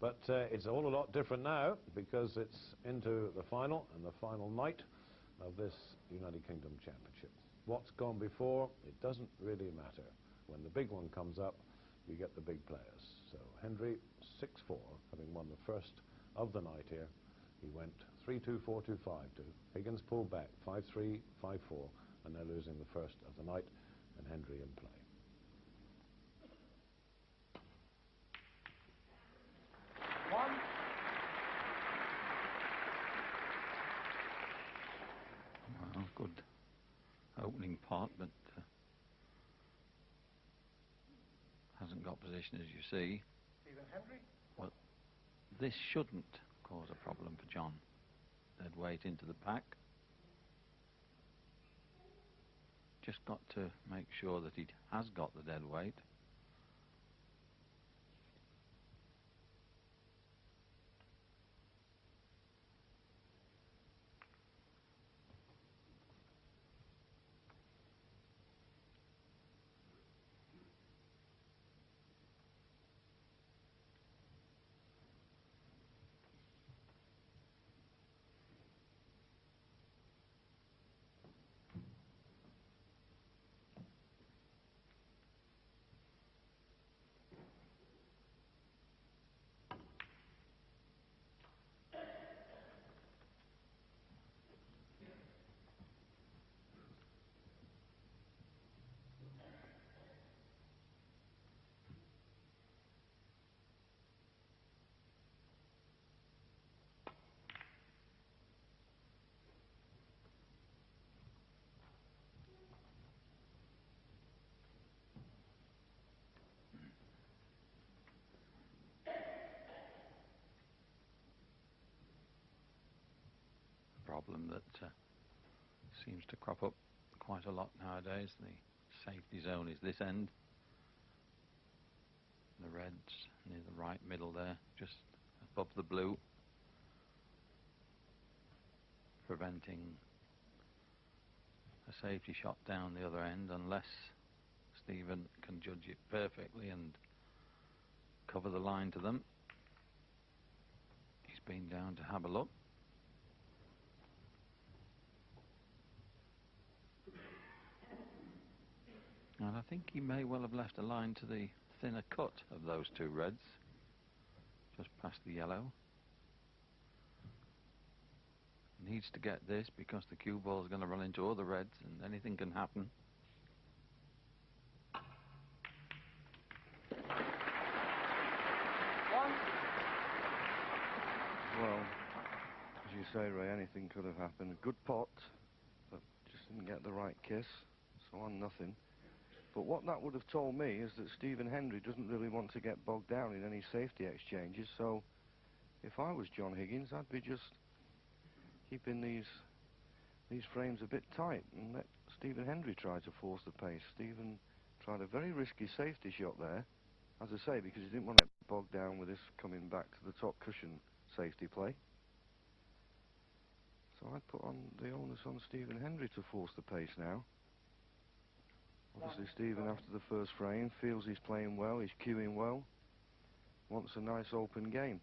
But it's all a lot different now because it's into the final and the final night of this United Kingdom Championship. What's gone before, it doesn't really matter. When the big one comes up, you get the big players. So Hendry, 6-4, having won the first of the night here. He went 3-2, 4-2, 5-2. Higgins pulled back, 5-3, 5-4, and they're losing the first of the night, and Hendry in play. Well, good opening pot, but hasn't got position, as you see. Stephen Hendry. But this shouldn't cause a problem for John. Dead weight into the pack. Just got to make sure that he has got the dead weight. Problem that seems to crop up quite a lot nowadays. The safety zone is this end. The reds near the right middle there, just above the blue, preventing a safety shot down the other end unless Stephen can judge it perfectly and cover the line to them. He's been down to have a look. And I think he may well have left a line to the thinner cut of those two reds, just past the yellow. Needs to get this because the cue ball is going to run into other reds and anything can happen. Well, as you say, Ray, anything could have happened. A good pot, but just didn't get the right kiss, so on nothing. But what that would have told me is that Stephen Hendry doesn't really want to get bogged down in any safety exchanges, so if I was John Higgins, I'd be just keeping these frames a bit tight and let Stephen Hendry try to force the pace. Stephen tried a very risky safety shot there, as I say, because he didn't want to get bogged down with this coming back to the top cushion safety play. So I'd put on the onus on Stephen Hendry to force the pace now. Obviously Stephen, after the first frame, feels he's playing well, he's cueing well, wants a nice open game.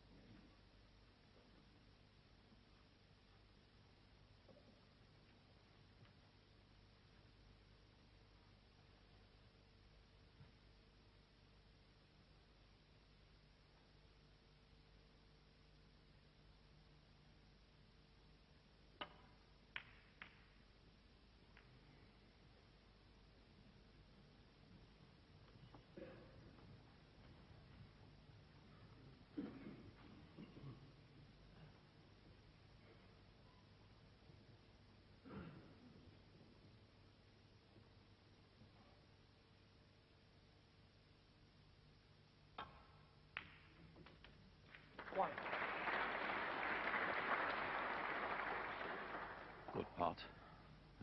Good pot,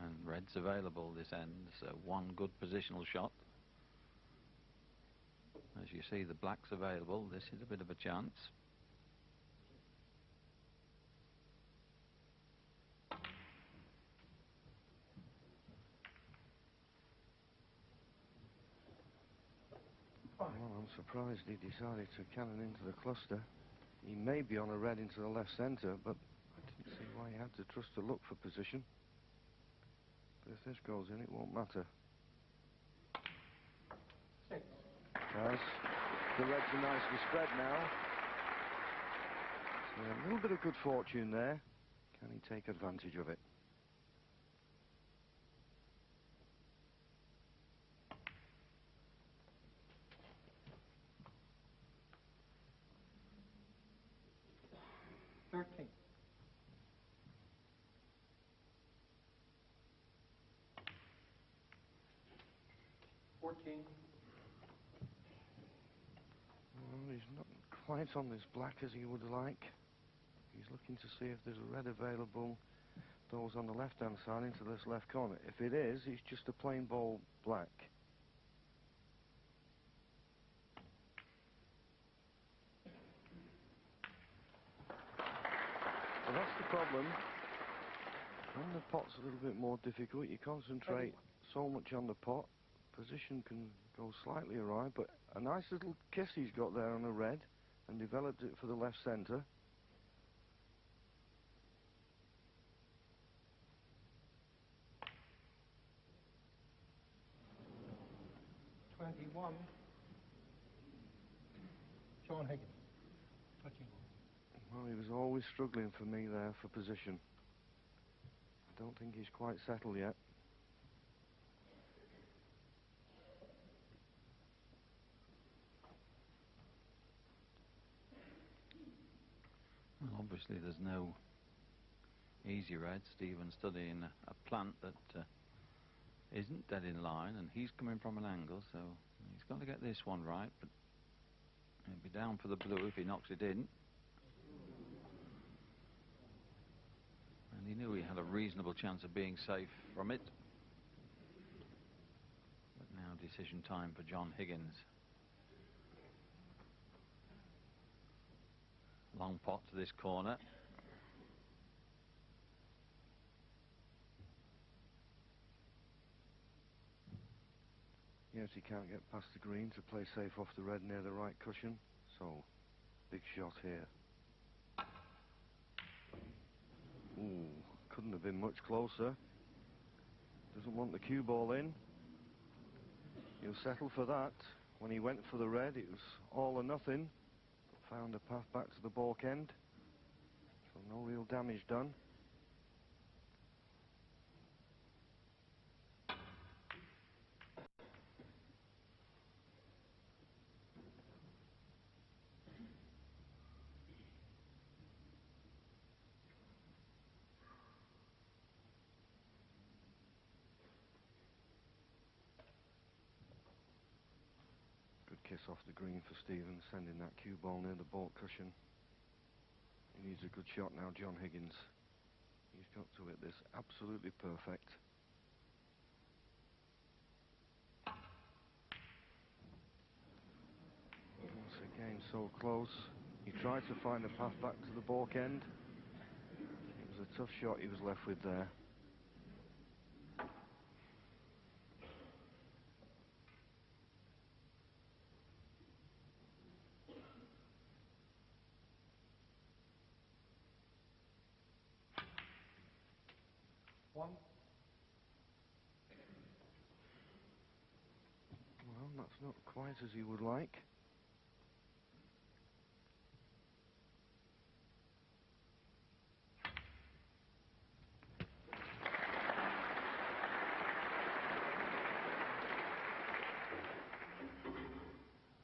and red's available this end, so one good positional shot. As you see, the black's available. This is a bit of a chance. Well, I'm surprised he decided to cannon into the cluster. He may be on a red into the left centre, but I didn't see why he had to trust to look for position. But if this goes in, it won't matter. 6. As the reds are nicely spread now. So a little bit of good fortune there. Can he take advantage of it? Thirteen. 14. Well, he's not quite on this black as he would like. He's looking to see if there's a red available. Those on the left-hand side into this left corner. If it is, it's just a plain ball black. Well, that's the problem. When the pot's a little bit more difficult, you concentrate so much on the pot. Position can go slightly awry, but a nice little kiss he's got there on the red and developed it for the left centre. One. John Higgins. Touching ball. Well, he was always struggling for me there for position. I don't think he's quite settled yet. Well, obviously there's no easy red. Stephen's studying a plant that isn't dead in line, and he's coming from an angle, so he's got to get this one right, but he'll be down for the blue if he knocks it in. And he knew he had a reasonable chance of being safe from it. But now decision time for John Higgins. Long pot to this corner. Yes, he can't get past the green to play safe off the red near the right cushion. So, big shot here. Ooh, couldn't have been much closer. Doesn't want the cue ball in. He'll settle for that. When he went for the red, it was all or nothing. Found a path back to the balk end. So no real damage done. Good kiss off the green for Stephen, sending that cue ball near the balk cushion. He needs a good shot now, John Higgins. He's got to hit this absolutely perfect. Once again, so close. He tried to find a path back to the balk end. It was a tough shot he was left with there. One. Well, that's not quite as he would like.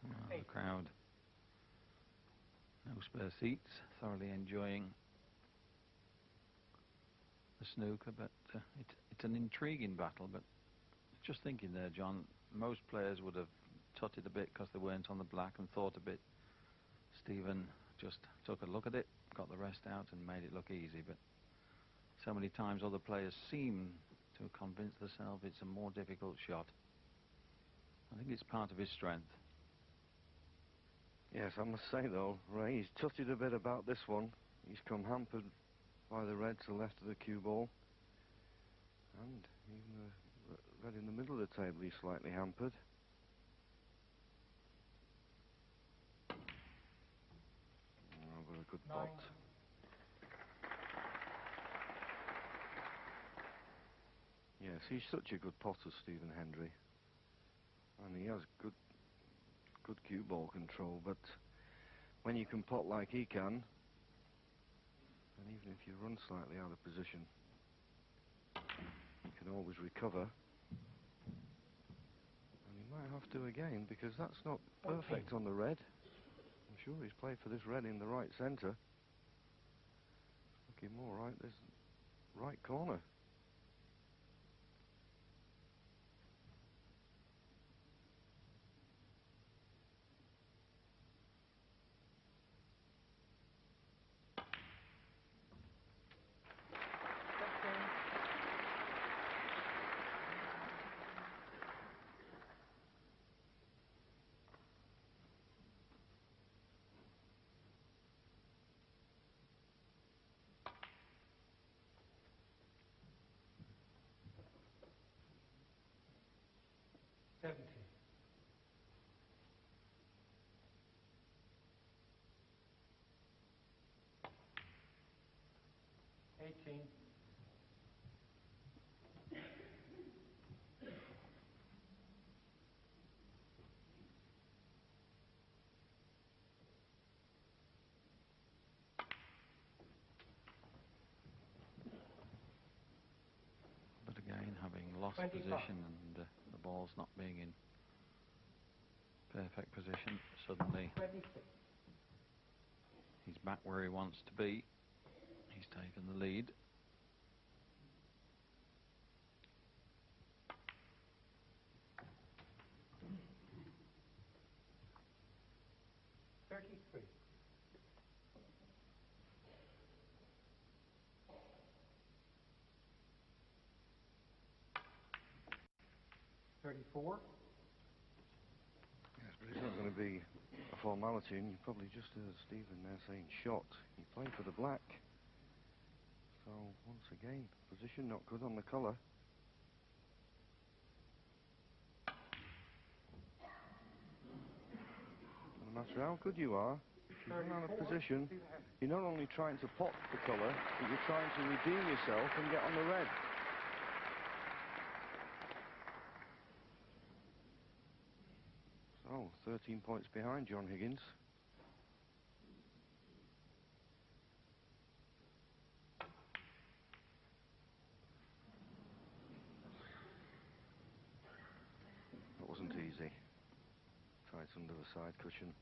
Well, the crowd, no spare seats, thoroughly enjoying the snooker, but it's an intriguing battle. But just thinking there, John, most players would have tutted a bit because they weren't on the black and thought a bit. Stephen just took a look at it, got the rest out and made it look easy, but so many times other players seem to have convinced themselves it's a more difficult shot. I think it's part of his strength. Yes, I must say though, Ray, he's tutted a bit about this one. He's come hampered by the red to the left of the cue ball. And even the red in the middle of the table, he's slightly hampered. Oh, but Good 9. pot. Yes, he's such a good potter, Stephen Hendry. And he has good cue ball control, but when you can pot like he can, and even if you run slightly out of position, you can always recover. And he might have to again, because that's not perfect on the red. I'm sure he's played for this red in the right centre. Looking more right, this right corner. Seventeen. 18. But again, having lost 25. position and the ball's not being in perfect position, suddenly 26. he's back where he wants to be. He's taken the lead. 33. 34. Yes, but it's not going to be a formality, and you probably just heard Stephen there saying shot. He played for the black. So, once again, position not good on the colour. No matter how good you are, if you run out of 34. position, you're not only trying to pot the colour, but you're trying to redeem yourself and get on the red. So, 13 points behind John Higgins. That wasn't easy. Tight under the side cushion.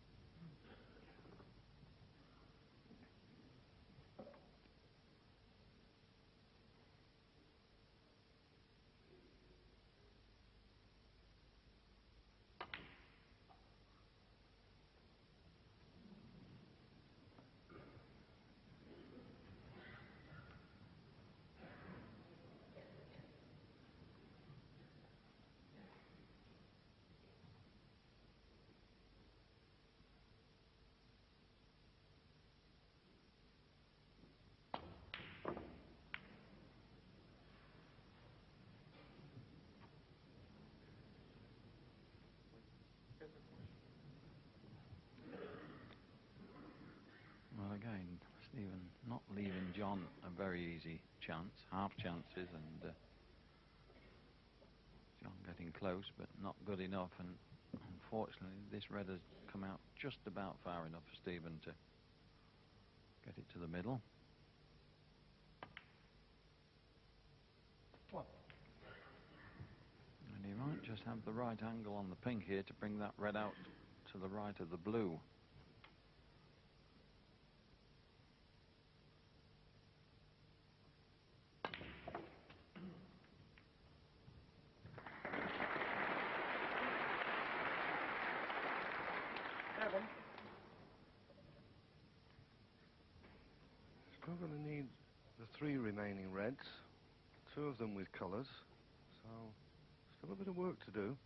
Well, again, Stephen not leaving John a very easy chance, half chances, and John getting close, but not good enough. And unfortunately, this red has come out just about far enough for Stephen to get it to the middle. 1. And he might just have the right angle on the pink here to bring that red out to the right of the blue. Still going to need the 3 remaining reds, 2 of them with colours, so still a bit of work to do.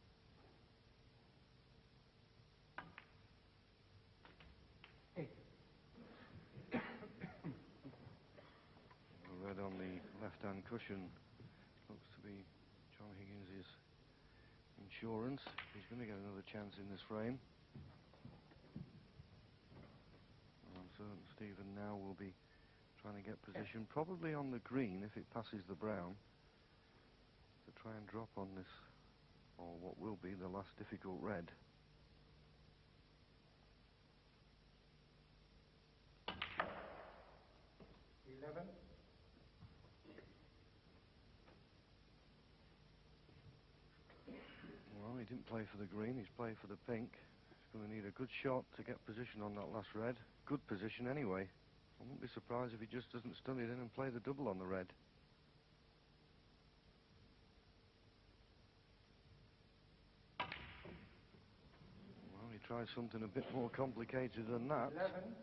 Eight. The red on the left-hand cushion looks to be John Higgins' insurance. He's going to get another chance in this frame. I'm Stephen now will be trying to get position, probably on the green if it passes the brown, to try and drop on this, or what will be the last difficult red. Well, he didn't play for the green, he's played for the pink. He's going to need a good shot to get position on that last red. Good position anyway. I wouldn't be surprised if he just doesn't stun it in and play the double on the red. Well, he tries something a bit more complicated than that. 11,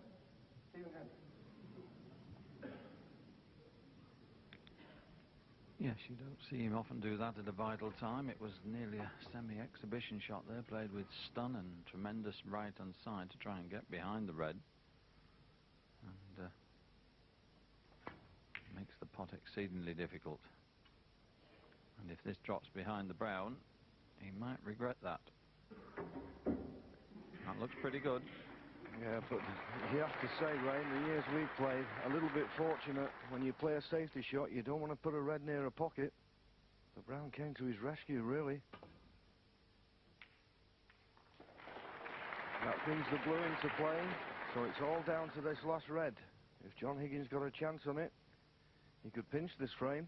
Stephen Henry. Yes, you don't see him often do that at a vital time. It was nearly a semi-exhibition shot there, played with stun and tremendous right-hand side to try and get behind the red. And makes the pot exceedingly difficult. And if this drops behind the brown, he might regret that. That looks pretty good. Yeah, but you have to say, Ray, in the years we've played, a little bit fortunate. When you play a safety shot, you don't want to put a red near a pocket. The brown came to his rescue, really. That brings the blue into play, so it's all down to this last red. If John Higgins got a chance on it, he could pinch this frame.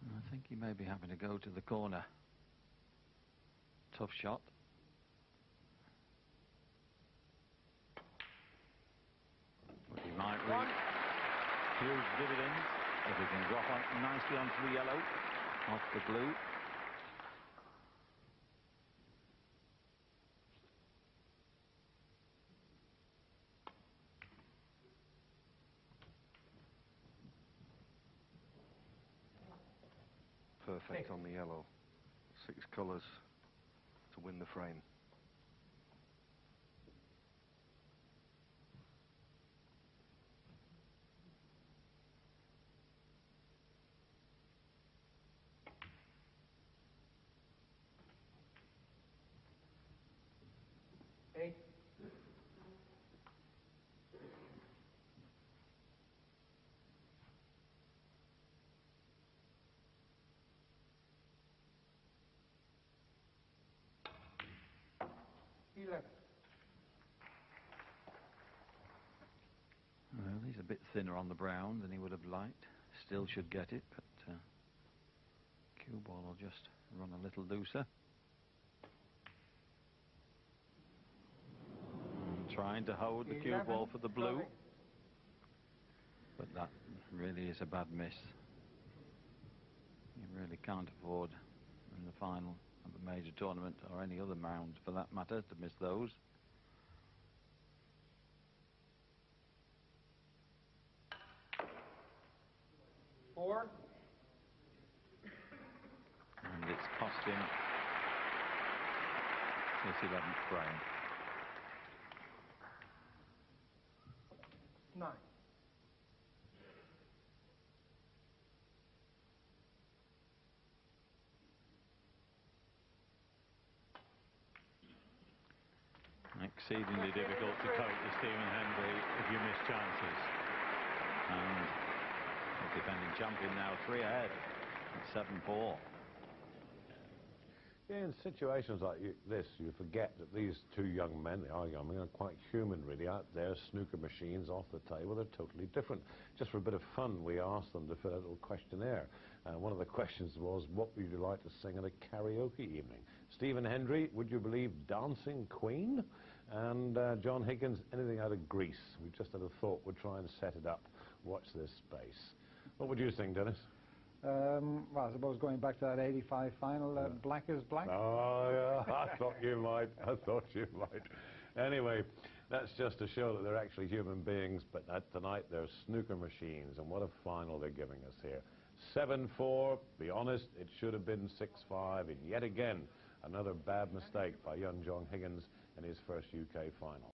I think he may be having to go to the corner. Tough shot. But he might reach huge dividend if he can drop on nicely onto the yellow off the blue. Perfect on the yellow. 6 colours to win the frame. Well, he's a bit thinner on the brown than he would have liked. Still should get it, but cue ball will just run a little looser. And trying to hold the cue ball for the blue, but that really is a bad miss. You really can't afford in the final of a major tournament, or any other round for that matter, to miss those. And it's cost him his 11th frame. 9. Exceedingly difficult to cope with Stephen Henry if you miss chances. And the defending champion now 3 ahead at 7-4. Yeah, in situations like this, you forget that these two young men, they are young men, are quite human really. Out there, snooker machines off the table, they're totally different. Just for a bit of fun, we asked them to fill out a little questionnaire. One of the questions was, what would you like to sing at a karaoke evening? Stephen Hendry, would you believe Dancing Queen? And John Higgins, anything out of Greece. We just had a thought, we'd try and set it up. Watch this space. What would you sing, Dennis? Well, I suppose going back to that 85 final, Black is Black. Oh, yeah, I thought you might. I thought you might. Anyway, that's just to show that they're actually human beings, but tonight they're snooker machines, and what a final they're giving us here. 7-4, be honest, it should have been 6-5, and yet again, another bad mistake by young John Higgins in his first UK final.